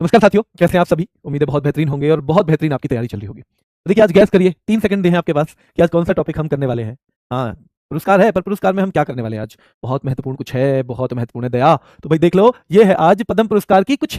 नमस्कार साथियों, कैसे हैं आप सभी? उम्मीद है बहुत बेहतरीन होंगे और बहुत बेहतरीन आपकी तैयारी चल रही होगी। तो देखिए, आज गैस करिए, 3 सेकंड दिए हैं आपके पास कि आज कौन-सा टॉपिक हम करने वाले हैं। हाँ, पुरस्कार है, पर पुरस्कार में हम क्या करने वाले हैं आज? बहुत महत्वपूर्ण कुछ है, बहुत महत्वपूर्ण है दया। तो भाई देख लो, ये है आज पद्म पुरस्कार की कुछ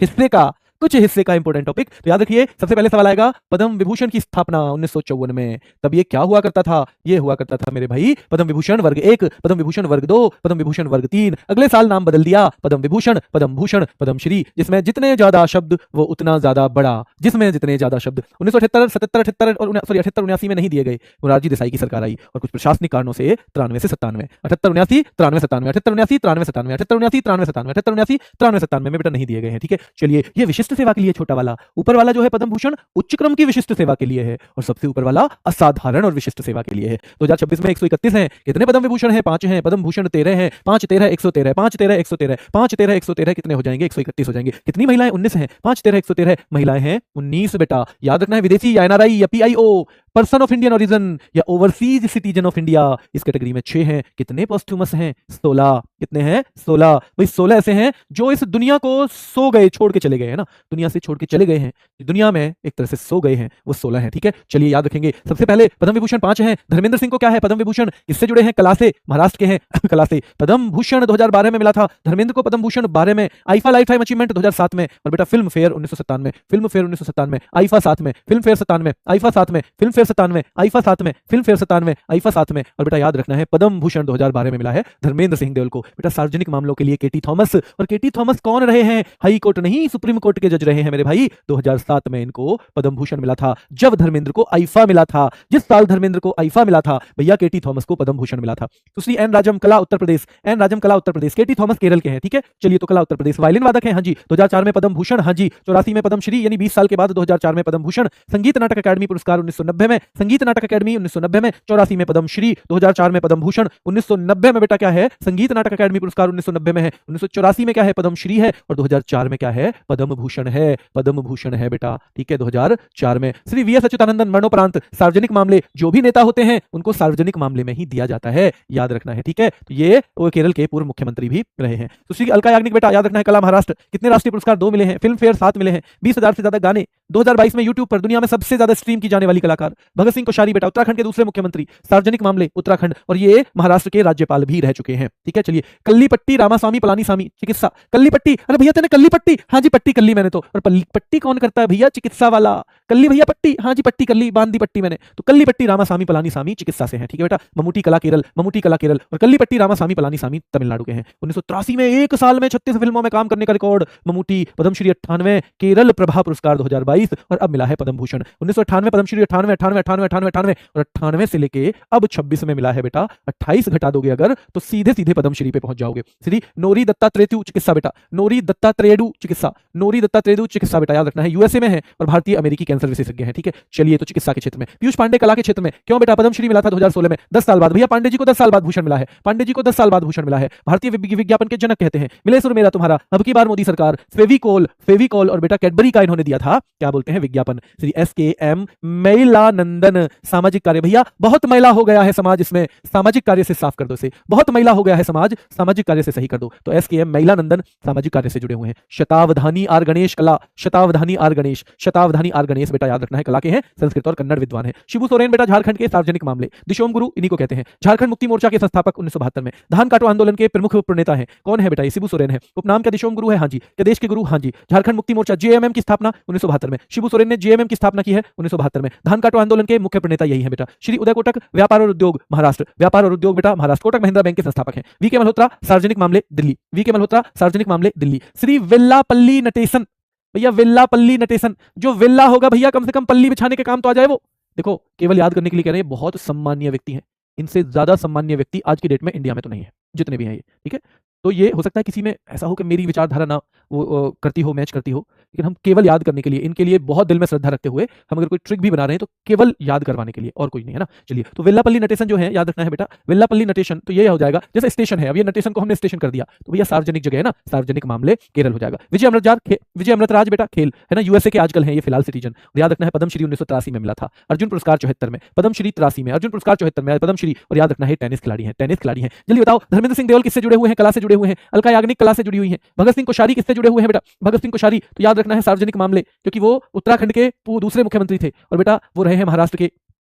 हिस्से का इंपॉर्टेंट टॉपिक। तो याद रखिए, सबसे पहले सवाल आएगा पद्म विभूषण की स्थापना 1954 में। तब ये क्या हुआ करता था? ये हुआ करता था मेरे भाई पद्म विभूषण वर्ग 1, पद्म विभूषण वर्ग 2, पद्म विभूषण वर्ग 3। अगले साल नाम बदल दिया, पद्म विभूषण, पद्म भूषण, पद्म श्री, जिसमें जितने ज्यादा शब्द वो उतना ज्यादा बड़ा। जिसमें जितने ज्यादा शब्द 1978, 77, 78 और 78, 79 में नहीं दिए गए। मोरारजी देसाई की सरकार आई और कुछ प्रशासनिक कारणों से 93 से 97, 78, 79, 93, 97, 78, 79, 93, 97, 78, 79, 93, 97, 78, 79, 93, 97 में बेटा नहीं दिए गए हैं। ठीक है, चलिए, ये विशिष्ट सेवा के लिए छोटा वाला। ऊपर वाला जो है पद्म भूषण उच्च क्रम की विशिष्ट सेवा के लिए है और सबसे ऊपर वाला असाधारण और विशिष्ट सेवा के लिए है। 2026 में 131 हैं। कितने पद्म विभूषण हैं? 5 हैं। पद्म भूषण 13 हैं। 5 13 113, 5 13 113, 5 13 113 कितने हो जाएंगे? 131 हो जाएंगे। कितनी महिलाएं? 19 हैं। 5 13 113 महिलाएं हैं 19 बेटा। याद रखना है, विदेशी या एनआरआई या PIO, person of Indian origin या ओवरसीज सिटीजन ऑफ इंडिया, इस कैटेगरी में 6 हैं। कितने पोस्टुमस हैं? 16। कितने हैं? 16। भाई 16 ऐसे हैं जो इस दुनिया को सो गए, छोड़ के चले गए हैं ना, दुनिया से छोड़ के चले गए हैं, दुनिया में एक तरह से सो गए हैं, वो 16 हैं। ठीक है, चलिए याद रखेंगे। सबसे पहले पद्म विभूषण 5 हैं। धर्मेंद्र सिंह को क्या है? पद्म विभूषण। किससे जुड़े हैं? कला से, महाराष्ट्र के हैं। कला से। पद्म भूषण 2012 में मिला था धर्मेंद्र को, पद्म भूषण 12 में। आईफा लाइफ टाइम अचीवमेंट 2007 में। और बेटा film fair 1997, film fair 1997, IIFA 7 में, फिल्म फेयर 97, आईफा 7 में, फिल्म फेयर 97, आईफा 7 में, फिल्म फेयर 97, आईफा 7 में। और बेटा याद रखना है, पद्म भूषण 2012 में मिला है धर्मेंद्र सिंह देओल को। बेटा सार्वजनिक मामलों के लिए केटी थॉमस। और केटी थॉमस कौन रहे हैं? हाई कोर्ट नहीं, सुप्रीम कोर्ट के जज रहे हैं मेरे भाई। 2007 में इनको पद्म भूषण मिला था, जब धर्मेंद्र को आईफा मिला था। जिस साल धर्मेंद्र को आईफा मिला था, भैया केटी थॉमस को पद्म भूषण मिला था। दूसरी एन राजम, कला उत्तर प्रदेश। एन राजम, कला उत्तर प्रदेश। केटी थॉमस केरल के हैं। ठीक है, चलिए, तो कला उत्तर प्रदेश। वायलिन वादक हैं, हाँ जी। 2004 में पद्म भूषण, हाँ जी। 84 में पद्म श्री, यानी 20 साल के बाद 2004 में पद्म भूषण। संगीत नाटक अकादमी पुरस्कार 1990 में, संगीत नाटक अकादमी 1990 में। 84 में पद्म श्री, 2004 में पद्म भूषण। 1990 में बेटा क्या है? संगीत नाटक अकादमी पुरस्कार 1990 में है। 1984 में क्या है? पद्म श्री है। और 2004 में क्या है? पद्म भूषण है। पद्म भूषण है बेटा। ठीक है, 2004 में। श्री वीएस अच्युतानंदन मरणोपरांत सार्वजनिक मामले, जो भी नेता होते हैं उनको सार्वजनिक मामले में ही दिया जाता है, याद रखना है। ठीक है, तो ये वो केरल के पूर्व मुख्यमंत्री भी रहे हैं। सुश्री अलका याग्निक बेटा, याद रखना है, कला महाराष्ट्र। कितने राष्ट्रीय पुरस्कार? 2 मिले हैं। फिल्म फेयर 7 मिले हैं। 20,000 से ज्यादा गाने। 2022 में यूट्यूब पर दुनिया में सबसे ज्यादा स्ट्रीम की जाने वाली कलाकार। भगत सिंह कोश्यारी बेटा, उत्तराखंड के दूसरे मुख्यमंत्री, सार्वजनिक मामले उत्तराखंड, और ये महाराष्ट्र के राज्यपाल भी रह चुके हैं। ठीक है, चलिए। कल्लीपट्टी रामास्वामी पलानीसामी, चिकित्सा। कल्लीपट्टी, अरे भैया तेने कल्ली पट्टी? हाँ जी, पट्टी कर ली मैंने तो। और पट्टी कौन करता है भैया? चिकित्सा वाला। कल्ली भैया पट्टी, हाँ जी, पट्टी कर ली, बांध दी पट्टी मैंने। तो कल्लीपट्टी रामास्वामी पलानीसामी चिकित्सा से हैं। ठीक है बेटा। ममूटी कला केरल, ममूटी कला केरल, और कल्लीपट्टी रामास्वामी पलानीसामी तमिलनाडु के हैं। 1983 में एक साल में 36 फिल्मों में काम करने का रिकॉर्ड ममूटी। पद्मश्री 98, केरल प्रभा पुरस्कार 2022, और अब मिला है पद्म भूषण। 1998 पद्मश्री, 98, 98, 98, 98, 98, और 98 से लेके अब 26 में मिला है बेटा। 28 घटा दोगे अगर तो सीधे सीधे पद्मश्री पे पहुंच जाओगे। श्री नोरी दत्तात्रेय चिकित्सा बेटा, नोरी दत्तात्रेय चिकित्सा, नोरी दत्तात्रेय चिकित्सा बेटा, याद रखना है, यूएसए में है और भारतीय अमेरिकी कैंसर विशेषज्ञ हैं। ठीक है, चलिए, तो चिकित्सा के क्षेत्र में। पीयूष पांडे कला के क्षेत्र में, क्यों बेटा? पद्मश्री मिला था 2016 में, 10 साल बाद। भैया पांडे जी को 10 साल बाद भूषण मिला है। पांडे जी को 10 साल बाद भूषण मिला है। भारतीय विज्ञापन के जनक कहते हैं। मिले सुर मेरा तुम्हारा, अब की बार मोदी सरकार, फेविकॉल और बेटा कैडबरी का इन्होंने दिया था, क्या बोलते हैं, विज्ञापन। श्री SKM मैलानंदन, सामाजिक कार्य। भैया बहुत मैला हो गया है समाज, इसमें सामाजिक कार्य से साफ कर दो इसे। बहुत मैला हो गया है समाज, सामाजिक कार्य से सही कर दो। तो SKM मैलानंदन सामाजिक कार्य से जुड़े हुए हैं। शतावधानी आर गणेश कला, शतावधानी आर गणेश, शतावधानी आर गणेश बेटा, याद रखना है, कला के हैं, संस्कृत और कन्नड़ विद्वान है। शिबू सोरेन बेटा, झारखंड के सार्वजनिक मामले, दिशोम गुरु इन्हीं को कहते हैं। झारखंड मुक्ति मोर्चा के संस्थापक 1972 में। धान काटो आंदोलन के प्रमुख प्रणेता हैं। कौन है बेटा? ये शिबू सोरेन है। उपनाम क्या? दिशोम गुरु है, हाँ जी। क्या देश के गुरु? हाँ जी। झारखंड मुक्ति मोर्चा JMM की स्थापना 1972 में। शिबू सोरेन ने JMM की स्थापना की है 1972 में। धान काटो आंदोलन के मुख्य प्रणेता यही है बेटा। श्री उदय कोटक, व्यापार और उद्योग, महाराष्ट्र, व्यापार और उद्योग बेटा, महाराष्ट्र। कोटक महिंद्रा बैंक के संस्थापक हैं। VK मल्होत्रा, सार्वजनिक मामले, दिल्ली, VK मल्होत्रा, सार्वजनिक मामले, दिल्ली। श्री वेल्लापल्ली नटेशन, भैया वेल्लापल्ली नटेशन, जो वेल्ला होगा भैया कम से कम पल्ली बिछाने के काम तो आ जाए वो। देखो, केवल याद करने के लिए कह रहे हैं, बहुत सम्मानीय व्यक्ति हैं। इनसे ज्यादा सम्मानीय व्यक्ति आज की डेट में इंडिया में तो नहीं है, जितने भी हैं ये। ठीक है, तो ये हो सकता है किसी में ऐसा हो कि मेरी विचारधारा ना वो करती हो, मैच करती हो, लेकिन हम केवल याद करने के लिए, इनके लिए बहुत दिल में श्रद्धा रखते हुए हम अगर कोई ट्रिक भी बना रहे हैं तो केवल याद करवाने के लिए, और कोई नहीं है ना। चलिए, तो वेल्लापल्ली नटेशन जो है, याद रखना है बेटा, वेल्लापल्ली नटेशन, तो ये हो जाएगा जैसे स्टेशन है। अब ये नटेशन को हमने स्टेशन कर दिया तो भैया सार्वजनिक जगह है ना, सार्वजनिक मामले, केरल हो जाएगा। विजय अमृतराज बेटा, खेल है ना, यूएसए के आजकल है ये फिलहाल सिटीजन। याद रखना है, पद्मश्री 1983 में मिला था। अर्जुन पुरस्कार 74 में, पद्मश्री 83 में, अर्जुन पुरस्कार 74 में, पद्मश्री। और याद रखना है टेनिस खिलाड़ी है, टेनिस खिलाड़ी है। जल्दी बताओ, धर्मेंद्र सिंह देओल किससे जुड़े हुए हैं? कला से जुड़े हुए हैं, अलका याग्निक कला से जुड़ी हुई हैं। भगत सिंह कोश्यारी किससे जुड़े हुए हैं बेटा? भगत सिंह कोश्यारी तो याद रखना है सार्वजनिक मामले, क्योंकि वो उत्तराखंड के दूसरे मुख्यमंत्री थे और बेटा वो रहे हैं महाराष्ट्र के,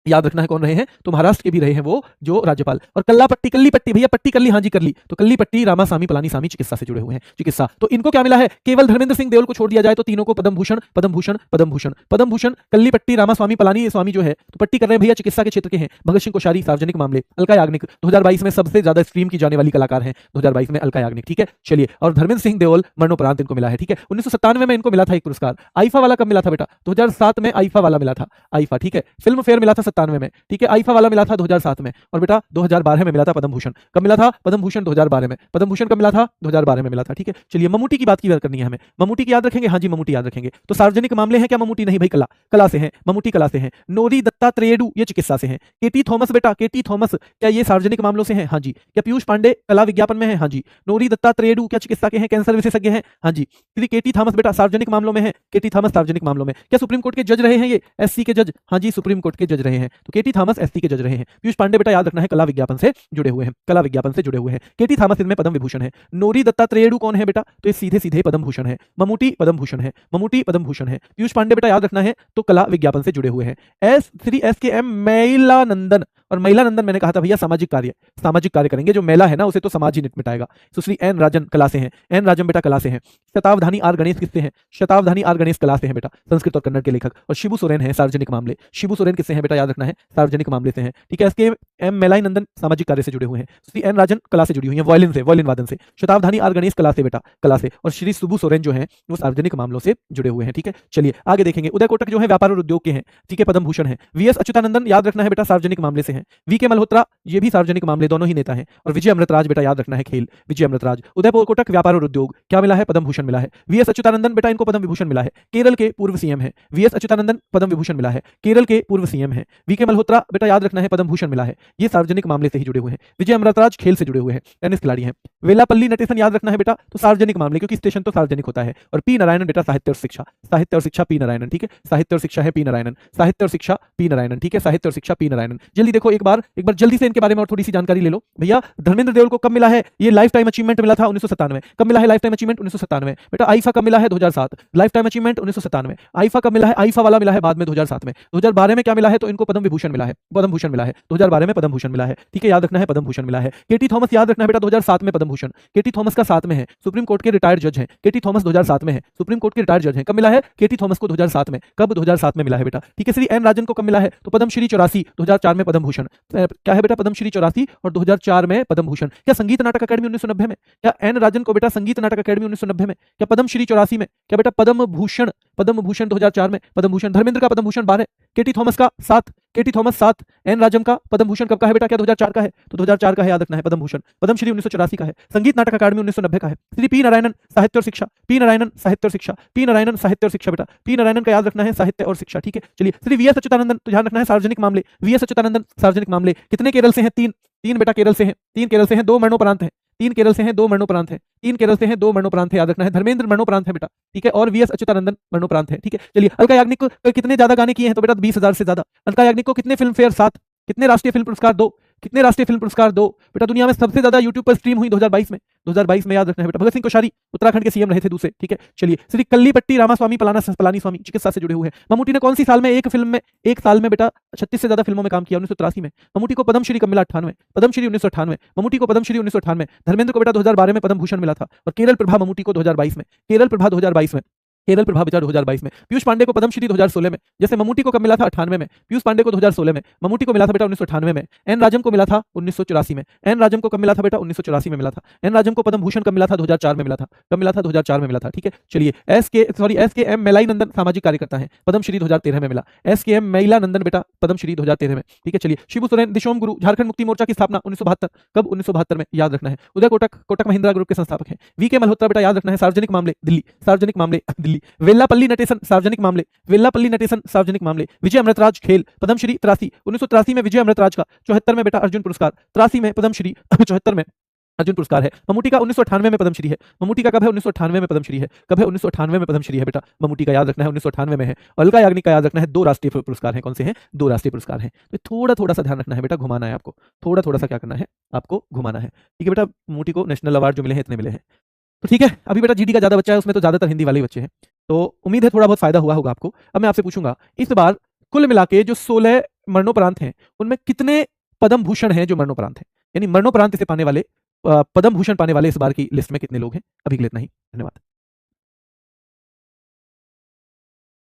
याद रखना है कौन रहे हैं, तो महाराष्ट्र के भी रहे हैं वो जो राज्यपाल। और कल्ला पट्टी, कल्ली पट्टी, भैया पट्टी कर ली, हाँ जी कर ली, तो कल्ली पट्टी रामास्वामी पलानीस्वामी चिकित्सा से जुड़े हुए हैं, चिकित्सा। तो इनको क्या मिला है? केवल धर्मेंद्र सिंह देओल को छोड़ दिया जाए तो तीनों को पद्म भूषण, पद्म भूषण, पद्म भूषण, पद्म भूषण। कल्ली पट्टी रामास्वामी पलानी स्वामी जो है तो पट्टी कर रहे हैं भैया, चिकित्सा के क्षेत्र के हैं। भगत सिंह कोश्यारी सार्वजनिक मामले, अलका याग्निक 2022 में सबसे ज्यादा स्ट्रीम की जाने वाली कलाकार है 2022 में अलका याग्निक, ठीक है। चलिए, और धर्मेंद्र सिंह देओल मरणोपरांत इनको मिला है, ठीक है। 1997 में इनको मिला था एक पुरस्कार। आईफा वाला कब मिला था बेटा? 2007 में आईफा वाला मिला था, आईफा, ठीक है। फिल्म फेयर मिला था 97 में, ठीक है। आईफा वाला मिला था 2007 में, और बेटा 2012 में मिला था पद्म भूषण। कब मिला था? पद्म भूषण 2012 में। पद्म भूषण कब मिला था? 2012 में मिला था, ठीक है। चलिए, ममूटी की बात करनी है हमें। ममूटी की याद रखेंगे? हाँ जी, ममूटी याद रखेंगे। तो सार्वजनिक मामले हैं क्या ममूटी? नहीं भाई, कला, कला से हैं ममूटी, कला से हैं। नोरी दत्तात्रेयडू ये चिकित्सा से हैं। केटी थॉमस बेटा, केटी थॉमस क्या ये सार्वजनिक मामलों से हैं? हाँ जी। क्या पीयूष पांडे कला विज्ञापन में है? हाँ जी। नोरी दत्तात्रेयडू क्या चिकित्सा के हैं? कैंसर विशेषज्ञ हैं? हाँ जी। श्री केटी थॉमस बेटा सार्वजनिक मामलों में है। केटी थॉमस सार्वजनिक मामलों में। क्या सुप्रीम कोर्ट के जज रहे हैं ये? एससी के जज? हाँ जी, सुप्रीम कोर्ट के जज रहे हैं, तो केटी थॉमस एससी के जज रहे हैं। पीयूष पांडे बेटा याद रखना है कला विज्ञापन से जुड़े हुए हैं, कला विज्ञापन से जुड़े हुए हैं। केटी थॉमस इनमें पद्म विभूषण है। नोरी दत्तात्रेयडू कौन है बेटा? तो ये सीधे सीधे पद्म भूषण है। ममूटी पद्म भूषण है, ममूटी पद्म भूषण है। पीयूष पांडे बेटा याद रखना है तो कला विज्ञापन से जुड़े हुए हैं। श्री SKM महिलानंदन, और महिलानंदन मैंने कहा था भैया सामाजिक कार्य, सामाजिक कार्य करेंगे। जो मेला है ना उसे तो समाज ही मिटाएगा। सुश्री एन राजन कला से हैं, एन राजन बेटा कला से हैं। शतावधानी आर गणेश किससे हैं? शतावधानी आर गणेश कला से हैं बेटा, संस्कृत और कन्नड़ के लेखक। और शिबू सोरेन है सार्वजनिक मामले, शिबू सोरेन किससे हैं बेटा? याद रखना है सार्वजनिक मामले से हैं, ठीक है। SKM महिलानंदन सामाजिक कार्य से जुड़े हुए हैं। श्री एन राजन कला से जुड़ी हुई है, वायलिन से, वायलिन वादन से। शतावधानी आर गणेश कला से बेटा, कला से। और श्री शिबू सोरेन जो है वो सार्वजनिक मामलों से जुड़े हुए हैं, ठीक है। चलिए आगे देखेंगे। उदय कोटक जो है व्यापार और उद्योग के हैं, ठीक है, पद्म भूषण है। VS अच्युतानंदन याद रखना है बेटा सार्वजनिक मामले से हैं। VK मल्होत्रा ये भी सार्वजनिक मामले, दोनों ही नेता हैं। और विजय अमृतराज बेटा याद रखना है खेल, विजय अमृतराज। उदय कोटक व्यापार और उद्योग क्या मिला है? पद्म भूषण मिला है। VS अच्युतानंदन बेटा इनको पद्म विभूषण मिला है, केरल के पूर्व सीएम है। VS अच्युतानंदन पद्म विभूषण मिला है, केरल के पूर्व सीएम है। VK मल्होत्रा बेटा याद रखना है पद्म भूषण मिला है, ये सार्वजनिक मामले से ही जुड़े हुए हैं। विजय अमृतराज खेल से जुड़े हुए हैं, टेनिस खिलाड़ी हैं। वेलापल्ली नटेशन याद रखना है बेटा तो सार्वजनिक मामले, क्योंकि स्टेशन तो सार्वजनिक होता है। और पी नारायणन बेटा साहित्य और शिक्षा, साहित्य और शिक्षा पी नारायणन, ठीक है। साहित्य और शिक्षा है पी नारायणन, साहित्य और शिक्षा पी नारायणन, ठीक है। साहित्य और शिक्षा पी नारायणन। जल्दी देखो एक बार जल्दी से इनके बारे में और थोड़ी सी जानकारी ले लो भैया। धर्मेंद्र देओल को कब मिला है? ये लाइफ टाइम अचीवमेंट मिला था 1997। कब मिला है लाइफ टाइम अचीवमेंट? 1997 बेटा। आईफा कब मिला है? 2007। Life time achievement 1997। आईफा कब मिला है? आईफा वाला मिला है बाद में 2007 में। 2012 में क्या मिला है? तो इनको पद्म विभूषण मिला है, पद्म भूषण मिला है। 2012 में पद्म भूषण मिला है, ठीक है, याद रखना है पद्म भूषण मिला है। केटी थॉमस याद रखना है बेटा 2007 में पद्म भूषण। केटी थॉमस का 7 में है, सुप्रीम कोर्ट के रिटायर्ड जज हैं। केटी थॉमस 2007 में है, सुप्रीम कोर्ट के रिटायर्ड जज हैं। कब मिला है केटी थॉमस को? 2007 में। कब? 2007 में मिला है बेटा, ठीक है। श्री एन राजन को कब मिला है? तो पद्म श्री 84 2004 में पद्म भूषण क्या है बेटा? पद्म श्री 84 और 2004 में पद्म भूषण। क्या संगीत नाटक अकादमी 1990 में? क्या एन राजन को बेटा संगीत नाटक अकादमी 1990 में? क्या पद्म श्री 84 में? क्या बेटा पद्म भूषण, पद्म भूषण 2004 में पद्म भूषण। धर्मेंद्र का पद्म भूषण 12, केटी थॉमस का 7, केटी थॉमस 7। एन राजन का पद्म भूषण कब का है बेटा? क्या 2004 का है? तो 2004 का है, याद रखना है पद्म भूषण। पद्म श्री 1984 का है। संगीत नाटक अकादमी 1990 का है। श्री पी नारायणन साहित्य और शिक्षा, पी नारायणन साहित्य और शिक्षा, पी नारायणन साहित्य और शिक्षा बेटा। पी नारायणन का याद रखना है साहित्य और शिक्षा, ठीक है। चलिए श्री VS अच्युतानंदन तो ध्यान रखना है सार्वजनिक मामले। VS अच्युतानंदन सार्वजनिक मामले कितने केरल से हैं? 3 बेटा केरल से हैं, 3 केरल से हैं, 2 मरणोपरांत हैं। 3 केरल से हैं, 2 मरणोपरांत हैं। 3 केरल से हैं, 2 मरणोपरांत है, याद रखना है। धर्मेंद्र मरणोपरांत है बेटा, ठीक है। और VS अच्युतानंदन मरणोपरांत है, ठीक है। चलिए अलका याग्निक को कितने ज्यादा गाने किए हैं? तो बेटा 20,000 से ज्यादा। अलका याग्निक को कितने फिल्म फेयर? 7। कितने राष्ट्रीय फिल्म पुरस्कार? 2। कितने राष्ट्रीय फिल्म पुरस्कार? 2 बेटा। दुनिया में सबसे ज्यादा यूट्यूब पर स्ट्रीम हुई 2022 में, 2022 में, याद रखना है बेटा। भगत सिंह कोश्यारी उत्तराखंड के सीएम रहे थे दूसरे, ठीक है। चलिए श्री कल्ली पट्टी रामास्वामी पलानीस्वामी चिकित्सा से जुड़े हुए हैं। ममूटी ने कौन सी साल में एक साल में बेटा 36 से ज्यादा फिल्मों में काम किया? 1983 में। ममूटी को पद्मश्री कब मिला? 98। पद्मश्री 1998। ममूटी को पद्मश्री 1998। धर्मेंद्र को बेटा 2012 में पद्म भूषण मिला था। और केरल प्रभा ममूटी को 2022 में, केरल प्रभा 2022 में, केरल प्रभा बेटा 2022 में। पीयूष पांडे को पद्मश्री 2016 में, जैसे ममूटी को कब मिला था? 98 में। पीयूष पांडे को 2016 में, ममूटी को मिला था बेटा 1998 में। एन राजन को मिला था 1984 में। एन राजन को कब मिला था बेटा? 1984 में मिला था। एन राजन को पद्म भूषण कब मिला था? 2004 में मिला था। कब मिला था? 2004 में मिला था, ठीक है। चलिए SKM महिलानंदन सामाजिक कार्यकर्ता है, पद्मश्री 2013 में मिला। SKM महिलानंदन बेटा पद्मश्री 2013 में, ठीक है। चलिए शिबू सोरेन दिशोम गुरु झारखंड मुक्ति मोर्चा की स्थापना 1972। कब? 1972 में, याद रखना है। उदय कोटक महिंद्रा ग्रुप के संस्थापक हैं। VK मल्होत्रा बेटा याद रखना है सार्वजनिक मामले दिल्ली, सार्वजनिक मामले दिल्ली। वेल्लापल्ली नटेशन सार्वजनिक मामले, वेल्लापल्ली नटेशन सार्वजनिक मामले। विजय अमृतराज खेल पद्मश्री 83 1983 में विजय अमृतराज का, 74 में बेटा अर्जुन पुरस्कार, 83 में पद्मश्री, 74 में अर्जुन पुरस्कार है। मम्मूटी का 1998 में पद्मश्री है। मम्मूटी का कब है? 1998 में पद्मश्री है। कब है? 1998 में पद्मश्री है बेटा। मम्मूटी का याद रखना है 1998 में है। अलका याग्निक का याद रखना है, 2 राष्ट्रीय पुरस्कार हैं। कौन से हैं? 2 राष्ट्रीय पुरस्कार हैं। तो थोड़ा-थोड़ा सा ध्यान रखना है बेटा, घुमाना है आपको। थोड़ा-थोड़ा सा क्या करना है? आपको घुमाना है। ठीक है बेटा, मम्मूटी को नेशनल अवार्ड जो मिले हैं इतने मिले हैं। तो ठीक है, अभी बेटा जीडी का ज़्यादा बच्चा है, उसमें तो ज़्यादातर हिंदी वाले ही बच्चे हैं। तो उम्मीद है थोड़ा बहुत फ़ायदा हुआ होगा आपको। अब मैं आपसे पूछूँगा, इस बार कुल मिला के जो 16 मरणोपरांत हैं, उनमें कितने पद्म भूषण हैं जो मरणोपरांत हैं? यानी मरणोपरांत इसे पाने वाले पद्म भूषण पाने वाले इस बार की लिस्ट में कितने लोग हैं? अभी के लिए इतना ही। धन्यवाद।